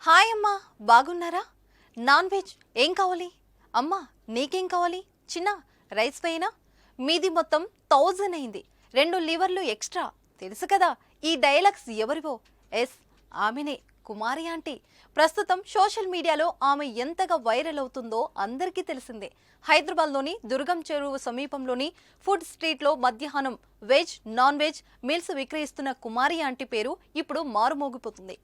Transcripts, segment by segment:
Hi అమ్మా, బాగున్నారా? Non veg ఏం కావాలి? అమ్మా నీకేం కావాలి? చిన్న రైస్ వేయనా? మీది మొత్తం 1000 అయింది. 2 లివర్లు ఎక్స్ట్రా. తెలుసు కదా ఈ డైలాగ్స్ ఎవరివో? ఎస్, ఆమెనే, కుమారి ఆంటీ. ప్రస్తుతం సోషల్ మీడియాలో ఆమె ఎంతగా వైరల్ అవుతుందో అందరికీ తెలిసిందే. హైదరాబాద్లోని దుర్గం చెరువు సమీపంలోని ఫుడ్ స్ట్రీట్లో మధ్యాహ్నం వెజ్, నాన్ వెజ్ మీల్స్ విక్రయిస్తున్న కుమారి ఆంటీ పేరు ఇప్పుడు మారుమోగిపోతుంది.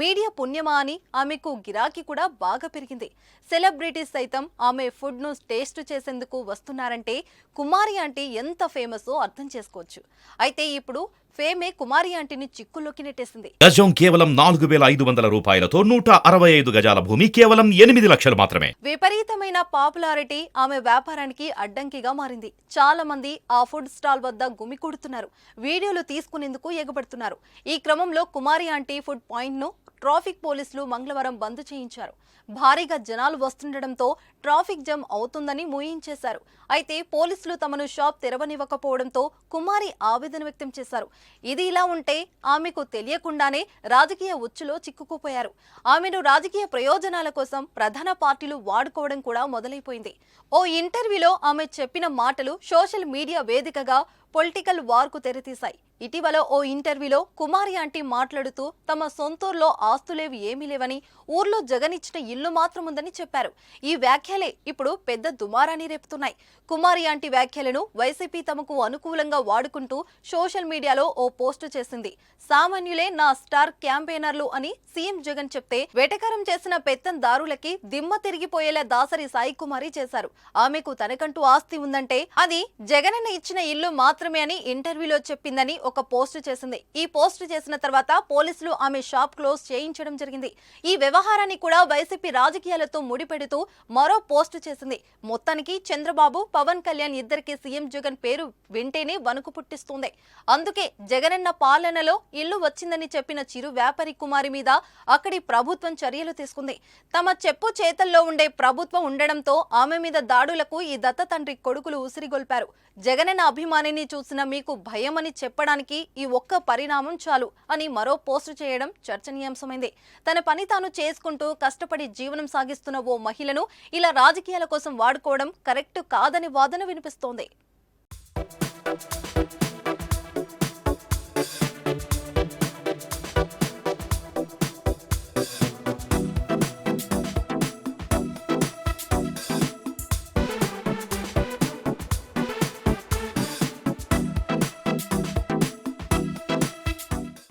మీడియా పుణ్యమా అని ఆమెకు గిరాకీ కూడా బాగా పెరిగింది. సెలబ్రిటీస్ సైతం ఆమె ఫుడ్ను టేస్ట్ చేసేందుకు వస్తున్నారంటే కుమారి ఆంటీ ఎంత ఫేమసో అర్థం చేసుకోవచ్చు. అయితే ఇప్పుడు ఫేమే కుమారి ఆంటీని చిక్కుల్లోకి నెట్టేసింది. గజం కేవలం 4500 రూపాయలతో 165 గజాల భూమి కేవలం 8 లక్షలు మాత్రమే. విపరీతమైన పాపులారిటీ ఆమె వ్యాపారానికి అడ్డంకిగా మారింది. చాలా మంది ఆ ఫుడ్ స్టాల్ వద్ద గుమికూడుతున్నారు, వీడియోలు తీసుకునేందుకు ఎగబడుతున్నారు. ఈ క్రమంలో కుమారి ఆంటీ ఫుడ్ పాయింట్ ను ట్రాఫిక్ పోలీసులు మంగళవారం బంద్ చేయించారు. భారీగా జనాలు వస్తుండటంతో ట్రాఫిక్ జామ్ అవుతుందని ఊహించేశారు. అయితే పోలీసులు తమను షాప్ తెరవనివ్వకపోవడంతో కుమారి ఆవేదన వ్యక్తం చేశారు. ఇది ఇలా ఉంటే ఆమెకు తెలియకుండానే రాజకీయ ఉచ్చులో చిక్కుకుపోయారు. ఆమెను రాజకీయ ప్రయోజనాల కోసం ప్రధాన పార్టీలు వాడుకోవడం కూడా మొదలైపోయింది. ఓ ఇంటర్వ్యూలో ఆమె చెప్పిన మాటలు సోషల్ మీడియా వేదికగా పొలిటికల్ వార్కు తెరతీశాయి. ఇటీవల ఓ ఇంటర్వ్యూలో కుమారి ఆంటీ మాట్లాడుతూ తమ సొంతూరులో ఆస్తులేవి ఏమీ లేవని, ఊర్లో జగన్ ఇచ్చిన ఇల్లు మాత్రం ఉందని చెప్పారు. ఈ వ్యాఖ్యలే ఇప్పుడు పెద్ద దుమారాన్ని రేపుతున్నాయి. కుమారి ఆంటీ వ్యాఖ్యలను వైసీపీ తమకు అనుకూలంగా వాడుకుంటూ సోషల్ మీడియాలో ఓ పోస్టు చేసింది. సామాన్యులే నా స్టార్ క్యాంపెయినర్లు అని సీఎం జగన్ చెప్తే వెటకారం చేసిన పెత్తందారులకి దిమ్మ తిరిగిపోయేలా దాసరి సాయి కుమారి చేశారు. ఆమెకు తనకంటూ ఆస్తి ఉందంటే అది జగనన్న ఇచ్చిన ఇల్లు మాత్రమే అని ఇంటర్వ్యూలో చెప్పిందని ఒక పోస్ట్ చేసింది. ఈ పోస్ట్ చేసిన తర్వాత పోలీసులు ఆమె షాప్ క్లోజ్ చేయించడం జరిగింది. ఈ వ్యవహారాన్ని కూడా వైసీపీ రాజకీయాలతో ముడిపెడుతూ మరో పోస్ట్ చేసింది. మొత్తానికి చంద్రబాబు, పవన్ కళ్యాణ్ ఇద్దరికి సీఎం జగన్ పేరు వింటేనే వణుకు పుట్టిస్తుంది. అందుకే జగనన్న పాలనలో ఇల్లు వచ్చిందని చెప్పిన చిరు వ్యాపారి కుమారి మీద అక్కడి ప్రభుత్వం చర్యలు తీసుకుంది. తమ చెప్పు చేతల్లో ఉండే ప్రభుత్వం ఉండడంతో ఆమె మీద దాడులకు ఈ దత్త తండ్రి కొడుకులు ఉసిరిగొల్పారు. జగనన్న అభిమానిని చూసిన మీకు భయమని చెప్పడానికి ఈ ఒక్క పరిణామం చాలు అని మరో పోస్టు చేయడం చర్చనీయాంశమైంది. తన పని తాను చేసుకుంటూ కష్టపడి జీవనం సాగిస్తున్న ఓ మహిళను ఇలా రాజకీయాల కోసం వాడుకోవడం కరెక్ట్ కాదని వాదన వినిపిస్తోంది.